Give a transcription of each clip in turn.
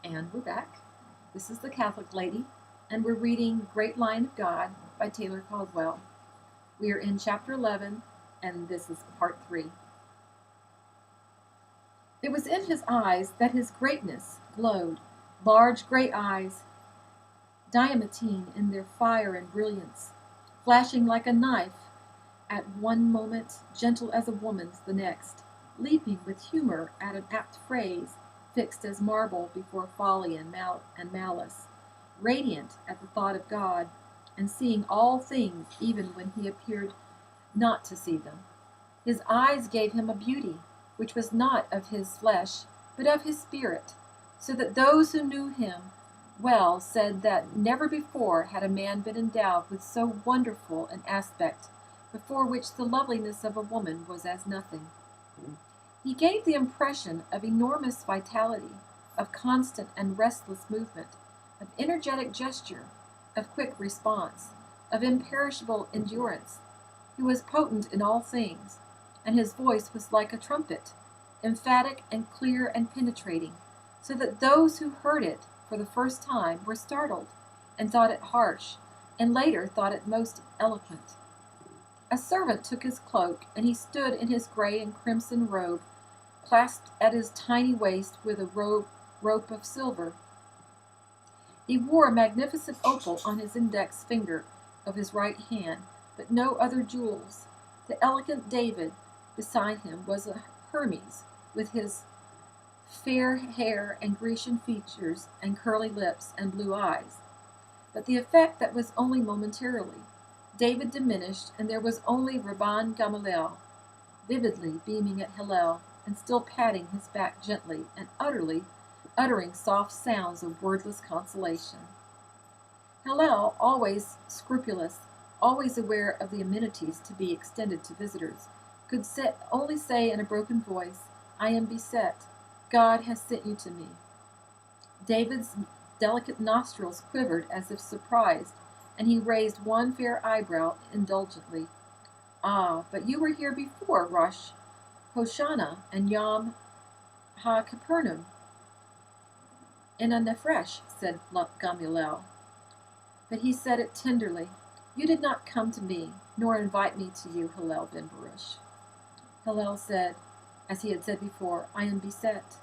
And we're back. This is the Catholic Lady, and we're reading Great Lion of God by Taylor Caldwell. We are in chapter 11, and this is part 3. It was in his eyes that his greatness glowed, large gray eyes, diamantine in their fire and brilliance, flashing like a knife at one moment, gentle as a woman's the next, leaping with humor at an apt phrase, fixed as marble before folly and malice, radiant at the thought of God, and seeing all things even when he appeared not to see them. His eyes gave him a beauty which was not of his flesh, but of his spirit, so that those who knew him well said that never before had a man been endowed with so wonderful an aspect, before which the loveliness of a woman was as nothing. He gave the impression of enormous vitality, of constant and restless movement, of energetic gesture, of quick response, of imperishable endurance. He was potent in all things, and his voice was like a trumpet, emphatic and clear and penetrating, so that those who heard it for the first time were startled, and thought it harsh, and later thought it most eloquent. A servant took his cloak, and he stood in his gray and crimson robe, clasped at his tiny waist with a rope of silver. He wore a magnificent opal on his index finger of his right hand, but no other jewels. The elegant David beside him was a Hermes, with his fair hair and Grecian features and curly lips and blue eyes. But the effect that was only momentarily. David diminished, and there was only Rabban Gamaliel, vividly beaming at Hillel, and still patting his back gently, and uttering soft sounds of wordless consolation. Hillel, always scrupulous, always aware of the amenities to be extended to visitors, could only say in a broken voice, "I am beset. God has sent you to me." David's delicate nostrils quivered as if surprised, and he raised one fair eyebrow indulgently. "Ah, but you were here before Rosh Hoshana and Yom HaKippurim in a nefresh," said Gamaliel. But he said it tenderly. "You did not come to me, nor invite me to you, Hillel ben Baruch." Hillel said, as he had said before, "I am beset."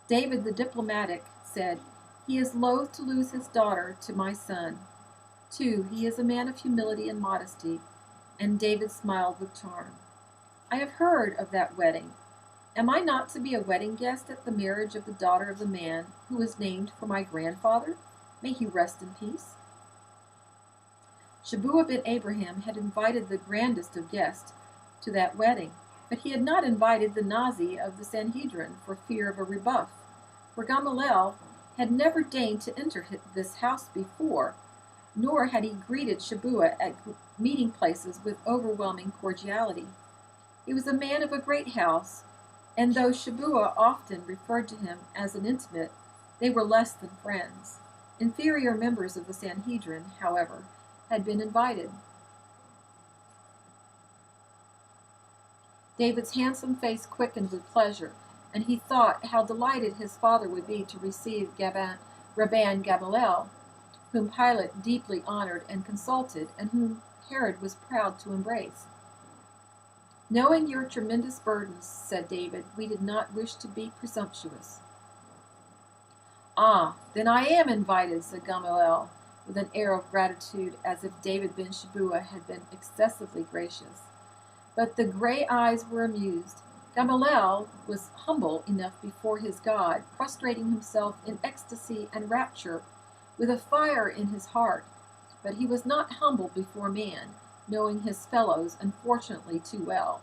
David the diplomatic said, "He is loath to lose his daughter to my son. Too, he is a man of humility and modesty," and David smiled with charm. "I have heard of that wedding. Am I not to be a wedding guest at the marriage of the daughter of the man who was named for my grandfather? May he rest in peace." Shabuah ben Abraham had invited the grandest of guests to that wedding, but he had not invited the Nazi of the Sanhedrin for fear of a rebuff, for Gamaliel had never deigned to enter this house before, nor had he greeted Shabuah at meeting places with overwhelming cordiality. He was a man of a great house, and though Shabuah often referred to him as an intimate, they were less than friends. Inferior members of the Sanhedrin, however, had been invited. David's handsome face quickened with pleasure, and he thought how delighted his father would be to receive Rabban Gamaliel, whom Pilate deeply honored and consulted, and whom Herod was proud to embrace. "Knowing your tremendous burdens," said David, "we did not wish to be presumptuous." "Ah, then I am invited," said Gamaliel, with an air of gratitude, as if David ben Shabuah had been excessively gracious. But the gray eyes were amused. Gamaliel was humble enough before his God, prostrating himself in ecstasy and rapture, with a fire in his heart, but he was not humble before man, knowing his fellows unfortunately too well.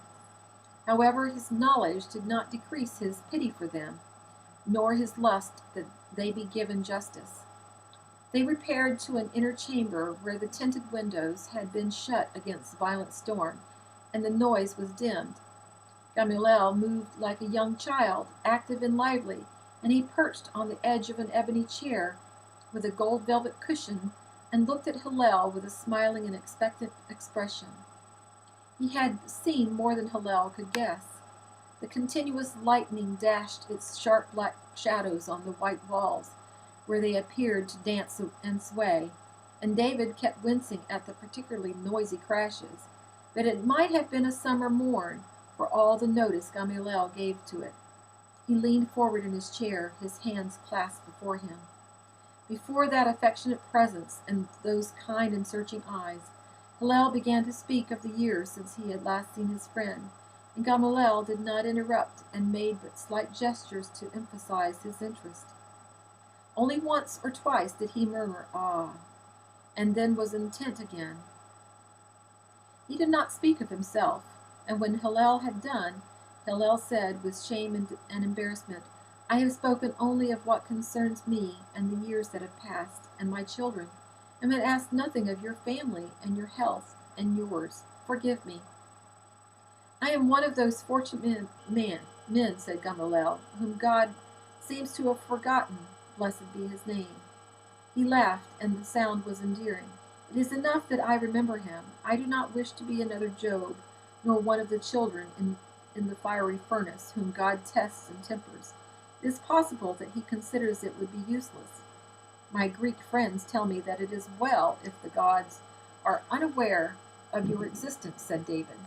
However, his knowledge did not decrease his pity for them, nor his lust that they be given justice. They repaired to an inner chamber where the tinted windows had been shut against violent storm, and the noise was dimmed. Gamaliel moved like a young child, active and lively, and he perched on the edge of an ebony chair with a gold velvet cushion and looked at Hillel with a smiling and expectant expression. He had seen more than Hillel could guess. The continuous lightning dashed its sharp black shadows on the white walls, where they appeared to dance and sway, and David kept wincing at the particularly noisy crashes. But it might have been a summer morn, for all the notice Gamaliel gave to it. He leaned forward in his chair, his hands clasped before him. Before that affectionate presence and those kind and searching eyes, Hillel began to speak of the years since he had last seen his friend, and Gamaliel did not interrupt and made but slight gestures to emphasize his interest. Only once or twice did he murmur, "Ah," and then was intent again. He did not speak of himself, and when Hillel had done, Hillel said, with shame and embarrassment, "I have spoken only of what concerns me and the years that have passed, and my children, and have asked nothing of your family and your health and yours. Forgive me." "I am one of those fortunate men," said Gamaliel, "whom God seems to have forgotten, blessed be his name." He laughed, and the sound was endearing. "It is enough that I remember him. I do not wish to be another Job, nor one of the children in the fiery furnace, whom God tests and tempers. It is possible that he considers it would be useless. My Greek friends tell me that it is well if the gods are unaware of your existence," said David.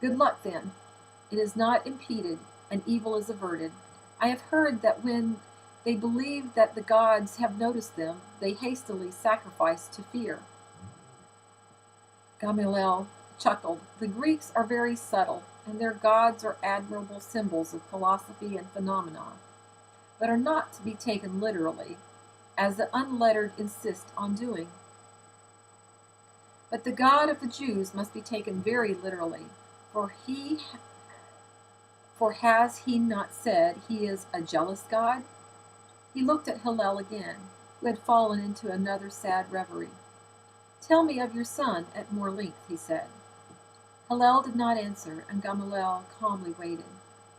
"Good luck, then. It is not impeded, and evil is averted. I have heard that when they believe that the gods have noticed them, they hastily sacrifice to fear." Gamaliel chuckled. "The Greeks are very subtle, and their gods are admirable symbols of philosophy and phenomena, but are not to be taken literally, as the unlettered insist on doing. But the God of the Jews must be taken very literally, for has he not said he is a jealous God?" He looked at Hillel again, who had fallen into another sad reverie. "Tell me of your son at more length," he said. Hillel did not answer, and Gamaliel calmly waited,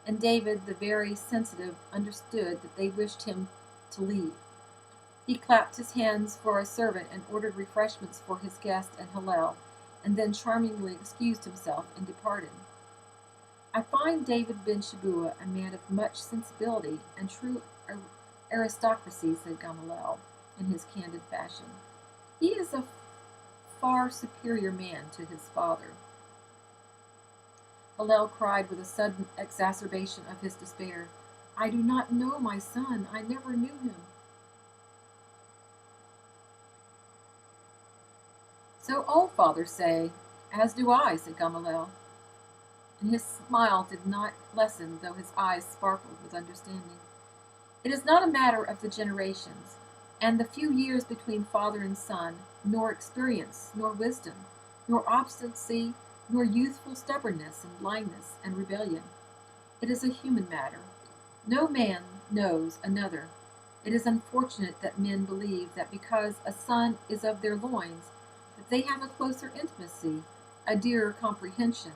and David, the very sensitive, understood that they wished him to leave. He clapped his hands for a servant and ordered refreshments for his guest and Hillel, and then charmingly excused himself and departed. "I find David ben Shabua a man of much sensibility and true aristocracy," said Gamaliel, in his candid fashion. "He is a far superior man to his father." Hillel cried with a sudden exacerbation of his despair, "I do not know my son. I never knew him." "So all fathers say, as do I," said Gamaliel, and his smile did not lessen, though his eyes sparkled with understanding. "It is not a matter of the generations, and the few years between father and son, nor experience, nor wisdom, nor obstinacy, nor youthful stubbornness and blindness and rebellion. It is a human matter. No man knows another. It is unfortunate that men believe that because a son is of their loins, that they have a closer intimacy, a dearer comprehension,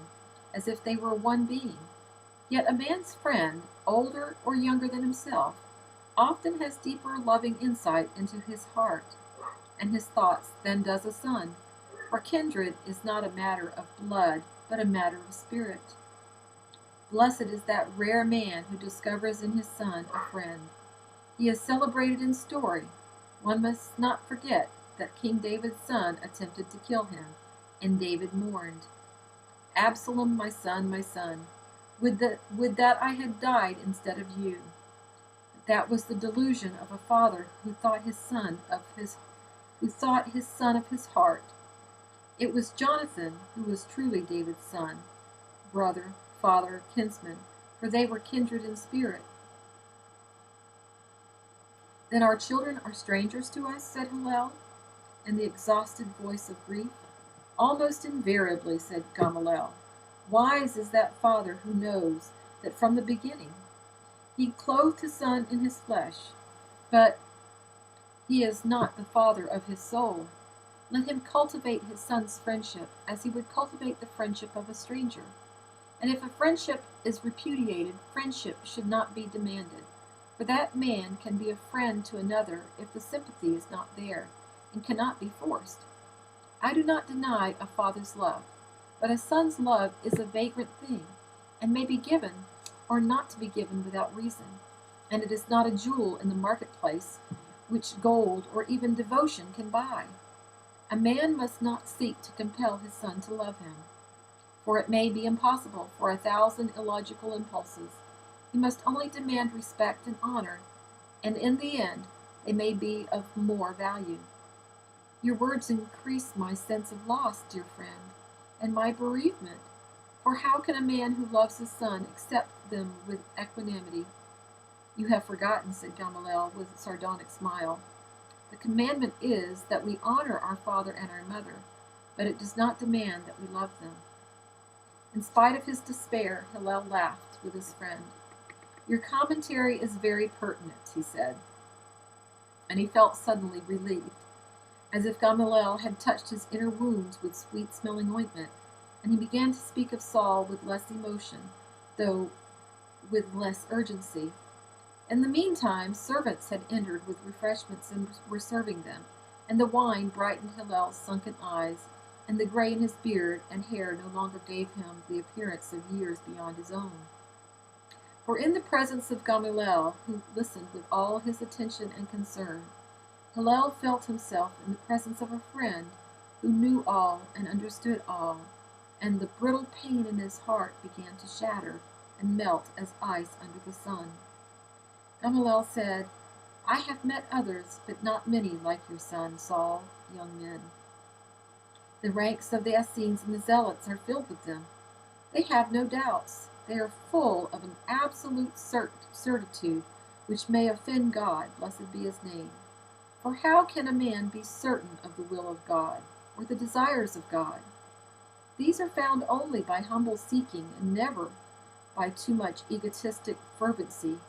as if they were one being. Yet a man's friend, older or younger than himself, often has deeper loving insight into his heart and his thoughts than does a son, for kindred is not a matter of blood, but a matter of spirit. Blessed is that rare man who discovers in his son a friend. He is celebrated in story. One must not forget that King David's son attempted to kill him, and David mourned. 'Absalom, my son, would that I had died instead of you.' That was the delusion of a father who thought his son of his heart. It was Jonathan who was truly David's son, brother, father, kinsman, for they were kindred in spirit." "Then our children are strangers to us?" said Hillel, in the exhausted voice of grief. "Almost invariably," said Gamaliel. "Wise is that father who knows that from the beginning. He clothed his son in his flesh, but he is not the father of his soul. Let him cultivate his son's friendship as he would cultivate the friendship of a stranger. And if a friendship is repudiated, friendship should not be demanded, for that man can be a friend to another if the sympathy is not there, and cannot be forced. I do not deny a father's love, but a son's love is a vagrant thing, and may be given are not to be given without reason, and it is not a jewel in the marketplace which gold or even devotion can buy. A man must not seek to compel his son to love him, for it may be impossible for 1,000 illogical impulses. He must only demand respect and honor, and in the end they may be of more value. Your words increase my sense of loss, dear friend, and my bereavement, for how can a man who loves his son accept them with equanimity? You have forgotten, said Gamaliel with a sardonic smile. The commandment is that we honor our father and our mother, but it does not demand that we love them. In spite of his despair, Hillel laughed with his friend. Your commentary is very pertinent, he said, and he felt suddenly relieved, as if Gamaliel had touched his inner wounds with sweet-smelling ointment, and he began to speak of Saul with less emotion, though with less urgency. In the meantime, servants had entered with refreshments and were serving them, and the wine brightened Hillel's sunken eyes, and the gray in his beard and hair no longer gave him the appearance of years beyond his own. For in the presence of Gamaliel, who listened with all his attention and concern, Hillel felt himself in the presence of a friend who knew all and understood all, and the brittle pain in his heart began to shatter and melt as ice under the sun. Gamaliel said, I have met others, but not many like your son, Saul, young men. The ranks of the Essenes and the Zealots are filled with them. They have no doubts. They are full of an absolute certitude which may offend God, blessed be his name. For how can a man be certain of the will of God, or the desires of God? These are found only by humble seeking, and never by too much egotistic fervency,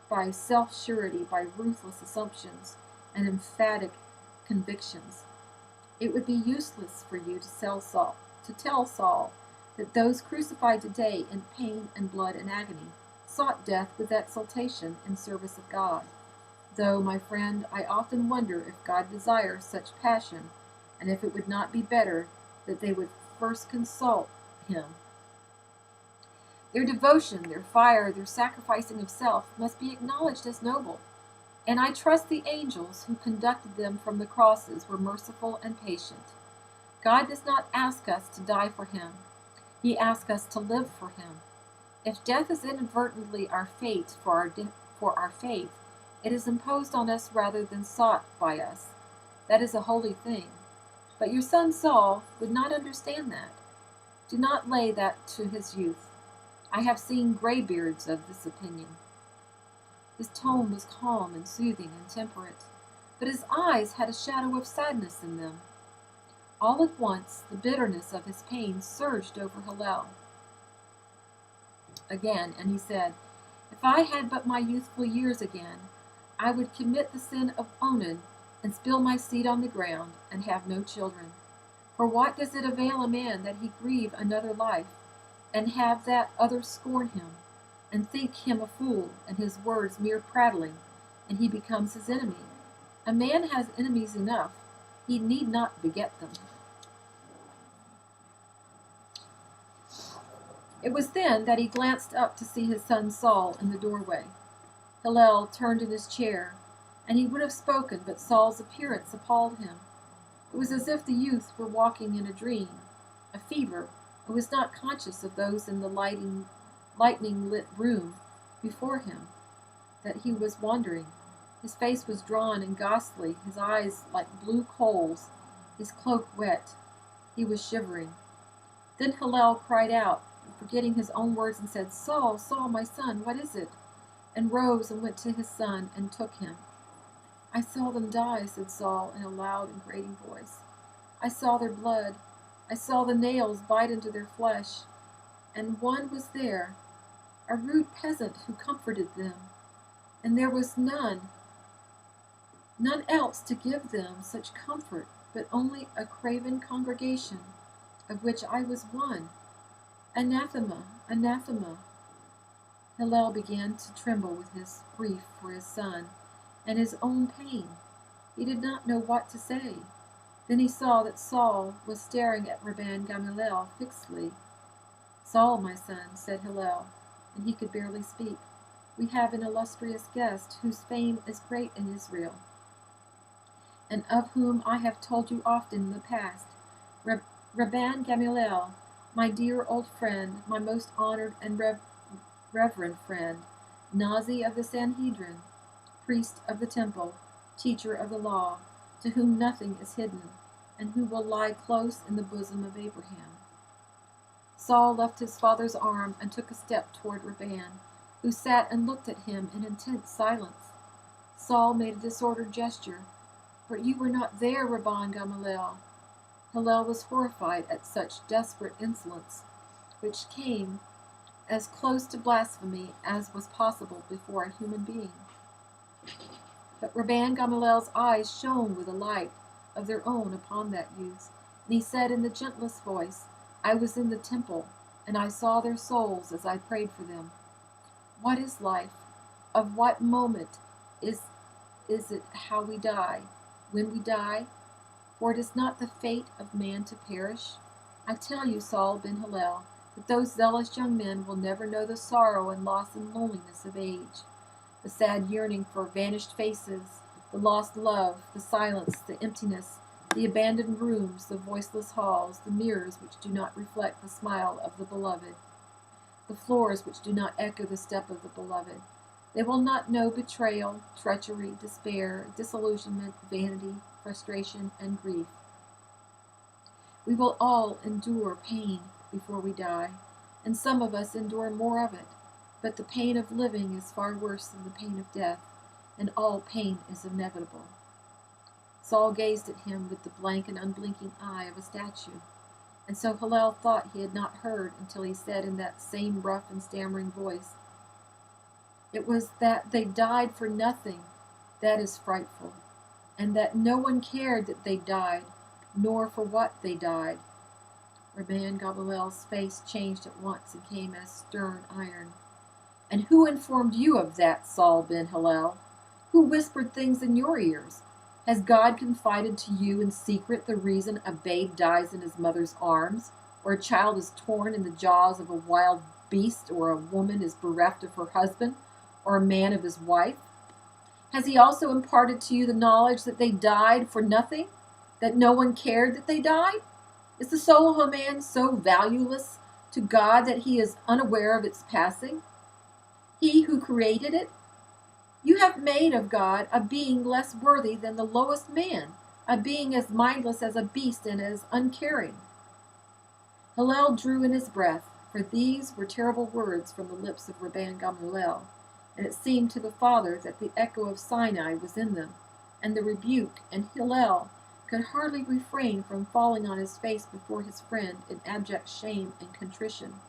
by self-surety, by ruthless assumptions, and emphatic convictions. It would be useless for you to tell Saul that those crucified today in pain and blood and agony sought death with exultation in service of God. Though, my friend, I often wonder if God desires such passion, and if it would not be better that they would first consult him. Their devotion, their fire, their sacrificing of self must be acknowledged as noble, and I trust the angels who conducted them from the crosses were merciful and patient. God does not ask us to die for him. He asks us to live for him. If death is inadvertently our fate for our faith, it is imposed on us rather than sought by us. That is a holy thing. But your son Saul would not understand that. Do not lay that to his youth. I have seen graybeards of this opinion. His tone was calm and soothing and temperate, but his eyes had a shadow of sadness in them. All at once, the bitterness of his pain surged over Hillel again, and he said, If I had but my youthful years again, I would commit the sin of Onan and spill my seed on the ground and have no children. For what does it avail a man that he grieve another life, and have that other scorn him, and think him a fool, and his words mere prattling, and he becomes his enemy? A man has enemies enough, he need not beget them. It was then that he glanced up to see his son Saul in the doorway. Hillel turned in his chair, and he would have spoken, but Saul's appearance appalled him. It was as if the youth were walking in a dream, a fever, and was not conscious of those in the lightning-lit room before him, that he was wandering. His face was drawn and ghastly, his eyes like blue coals, his cloak wet. He was shivering. Then Hillel cried out, forgetting his own words, and said, Saul, Saul, my son, what is it? And rose and went to his son and took him. I saw them die, said Saul in a loud and grating voice. I saw their blood. I saw the nails bite into their flesh. And one was there, a rude peasant who comforted them. And there was none else to give them such comfort, but only a craven congregation, of which I was one. Anathema, anathema. Hillel began to tremble with his grief for his son and his own pain. He did not know what to say. Then he saw that Saul was staring at Rabban Gamaliel fixedly. Saul, my son, said Hillel, and he could barely speak. We have an illustrious guest whose fame is great in Israel, and of whom I have told you often in the past. Rabban Gamaliel, my dear old friend, my most honored and reverend friend, Nazi of the Sanhedrin, priest of the temple, teacher of the law, to whom nothing is hidden, and who will lie close in the bosom of Abraham. Saul left his father's arm and took a step toward Rabban, who sat and looked at him in intense silence. Saul made a disordered gesture. "But you were not there, Rabban Gamaliel." Hillel was horrified at such desperate insolence, which came as close to blasphemy as was possible before a human being. But Rabban Gamaliel's eyes shone with a light of their own upon that youth, and he said in the gentlest voice, "I was in the temple, and I saw their souls as I prayed for them. What is life? Of what moment is it how we die? When we die? For it is not the fate of man to perish. I tell you, Saul ben Hillel, that those zealous young men will never know the sorrow and loss and loneliness of age, the sad yearning for vanished faces, the lost love, the silence, the emptiness, the abandoned rooms, the voiceless halls, the mirrors which do not reflect the smile of the beloved, the floors which do not echo the step of the beloved. They will not know betrayal, treachery, despair, disillusionment, vanity, frustration, and grief. We will all endure pain before we die, and some of us endure more of it, but the pain of living is far worse than the pain of death, and all pain is inevitable." Saul gazed at him with the blank and unblinking eye of a statue, and so Hillel thought he had not heard until he said in that same rough and stammering voice, "It was that they died for nothing that is frightful, and that no one cared that they died, nor for what they died." Rabban Gamaliel's face changed at once and came as stern iron. "And who informed you of that, Saul ben Hillel? Who whispered things in your ears? Has God confided to you in secret the reason a babe dies in his mother's arms, or a child is torn in the jaws of a wild beast, or a woman is bereft of her husband, or a man of his wife? Has he also imparted to you the knowledge that they died for nothing, that no one cared that they died? Is the soul of a man so valueless to God that he is unaware of its passing? He who created it? You have made of God a being less worthy than the lowest man, a being as mindless as a beast and as uncaring." Hillel drew in his breath, for these were terrible words from the lips of Rabban Gamaliel, and it seemed to the father that the echo of Sinai was in them, and the rebuke, and Hillel could hardly refrain from falling on his face before his friend in abject shame and contrition.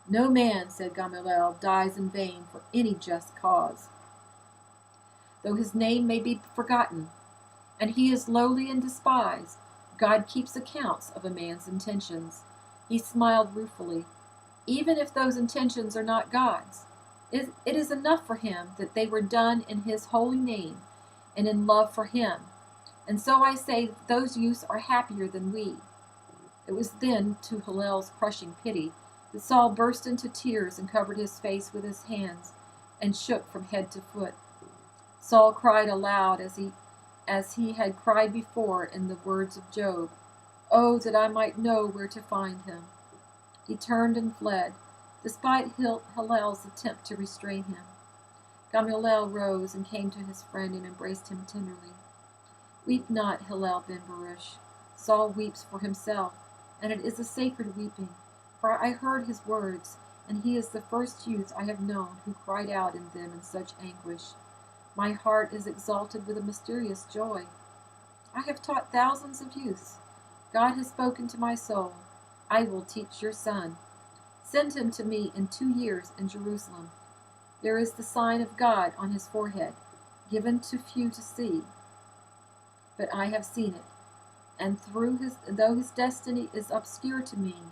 "No man," said Gamaliel, "dies in vain for any just cause. Though his name may be forgotten, and he is lowly and despised, God keeps accounts of a man's intentions." He smiled ruefully. "Even if those intentions are not God's, it is enough for him that they were done in his holy name and in love for him. And so I say that those youths are happier than we." It was then, to Hillel's crushing pity, that Saul burst into tears and covered his face with his hands and shook from head to foot. Saul cried aloud as he had cried before in the words of Job, "Oh, that I might know where to find him." He turned and fled, despite Hillel's attempt to restrain him. Gamaliel rose and came to his friend and embraced him tenderly. "Weep not, Hillel ben Baruch. Saul weeps for himself, and it is a sacred weeping, for I heard his words, and he is the first youth I have known who cried out in them in such anguish. My heart is exalted with a mysterious joy. I have taught thousands of youths. God has spoken to my soul. I will teach your son. Send him to me in 2 years in Jerusalem. There is the sign of God on his forehead, given to few to see. But I have seen it, and though his destiny is obscure to me,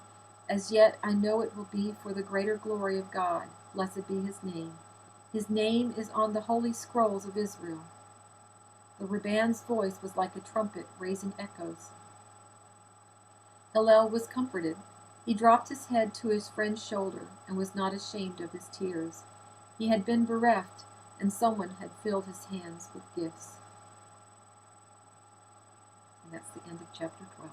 as yet I know it will be for the greater glory of God. Blessed be his name. His name is on the holy scrolls of Israel." The Rabban's voice was like a trumpet raising echoes. Hillel was comforted. He dropped his head to his friend's shoulder and was not ashamed of his tears. He had been bereft, and someone had filled his hands with gifts. And that's the end of chapter 12.